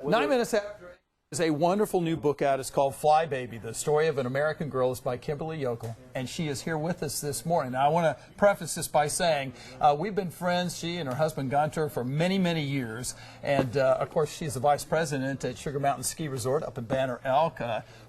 9 minutes after 8 is a wonderful new book out. It's called Fly Baby, The Story of an American Girl. It's by Kimberley, Jochl, and she is here with us this morning. Now, I want to preface this by saying we've been friends, she and her husband Gunter, for many, many years. And, of course, she's the vice president at Sugar Mountain Ski Resort up in Banner Elk,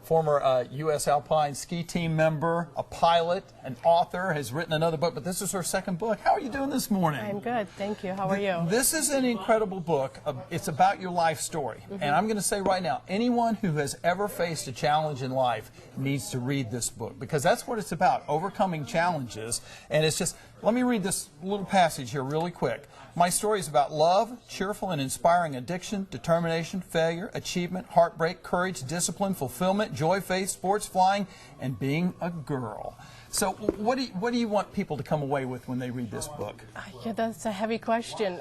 former U.S. Alpine ski team member, a pilot, an author, has written another book, but this is her second book. How are you doing this morning? I'm good, thank you. How are you? This is an incredible book. It's about your life story. And I'm going to say right now, anyone who has ever faced a challenge in life needs to read this book, because that's what it's about, overcoming challenges. And it's just, let me read this little passage here really quick. My story is about love, cheerful and inspiring addiction, determination, failure, achievement, heartbreak, courage, discipline, fulfillment, joy, faith, sports, flying, and being a girl. So what do you want people to come away with when they read this book? Yeah, that's a heavy question.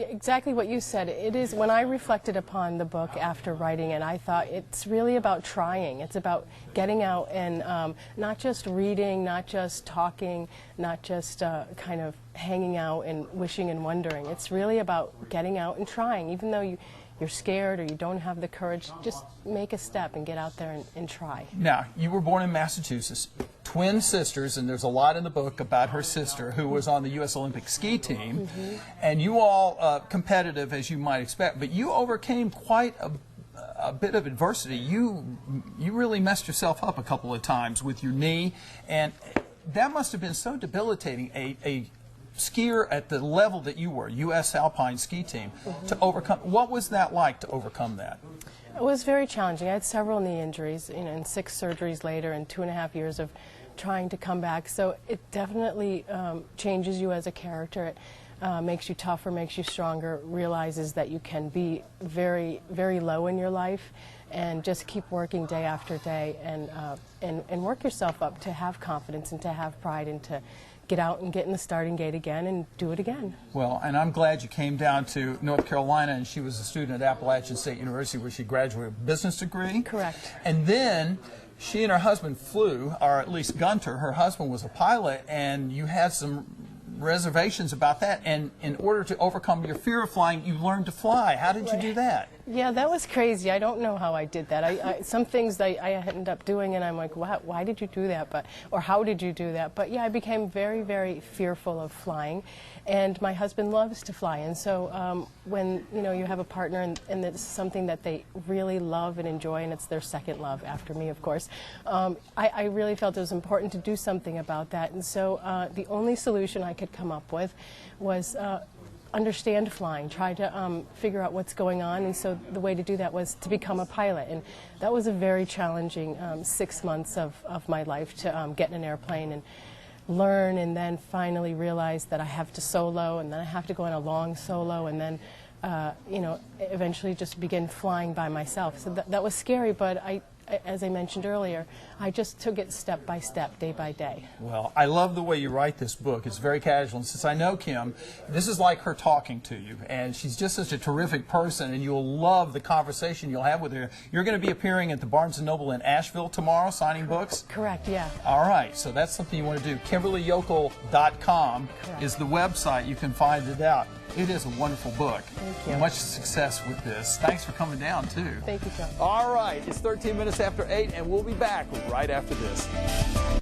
Exactly what you said. It is, when I reflected upon the book after writing it, I thought it's really about trying. It's about getting out and not just reading, not just talking, not just kind of hanging out and wishing and wondering. It's really about getting out and trying. Even though you're scared or you don't have the courage, just make a step and get out there and try. Now, you were born in Massachusetts. Twin sisters, and there's a lot in the book about her sister who was on the U.S. Olympic ski team, and you all competitive as you might expect, but you overcame quite a bit of adversity. You really messed yourself up a couple of times with your knee, and that must have been so debilitating. A skier at the level that you were, U.S. Alpine ski team, to overcome. What was that like to overcome that? It was very challenging. I had several knee injuries, and 6 surgeries later, and 2.5 years of trying to come back. So it definitely changes you as a character. It makes you tougher, makes you stronger, realizes that you can be very, very low in your life, and just keep working day after day, and work yourself up to have confidence and to have pride and to get out and get in the starting gate again and do it again. Well, and I'm glad you came down to North Carolina, and she was a student at Appalachian State University where she graduated with a business degree. Correct. And then she and her husband flew, or at least Gunter, her husband was a pilot, and you had some reservations about that, and in order to overcome your fear of flying, you learned to fly. How did you do that? Yeah, that was crazy. I don't know how I did that. Some things I ended up doing, and I'm like, why did you do that? Or how did you do that? But yeah, I became very, very fearful of flying, and my husband loves to fly, and so when you have a partner and it's something that they really love and enjoy, and it's their second love after me, of course, I really felt it was important to do something about that, and so the only solution I could come up with was understand flying, try to figure out what's going on, and so the way to do that was to become a pilot, and that was a very challenging 6 months of my life to get in an airplane and learn, and then finally realize that I have to solo, and then I have to go on a long solo, and then eventually just begin flying by myself. So that was scary, but as I mentioned earlier, I just took it step by step, day by day. Well, I love the way you write this book. It's very casual. And since I know Kim, this is like her talking to you. And she's just such a terrific person, and you'll love the conversation you'll have with her. You're going to be appearing at the Barnes & Noble in Asheville tomorrow, signing books? Correct, yeah. All right, so that's something you want to do. KimberleyJochl.com is the website. You can find it out. It is a wonderful book. Thank you. Much success with this. Thanks for coming down, too. Thank you, John. All right, it's 13 minutes after 8, and we'll be back right after this.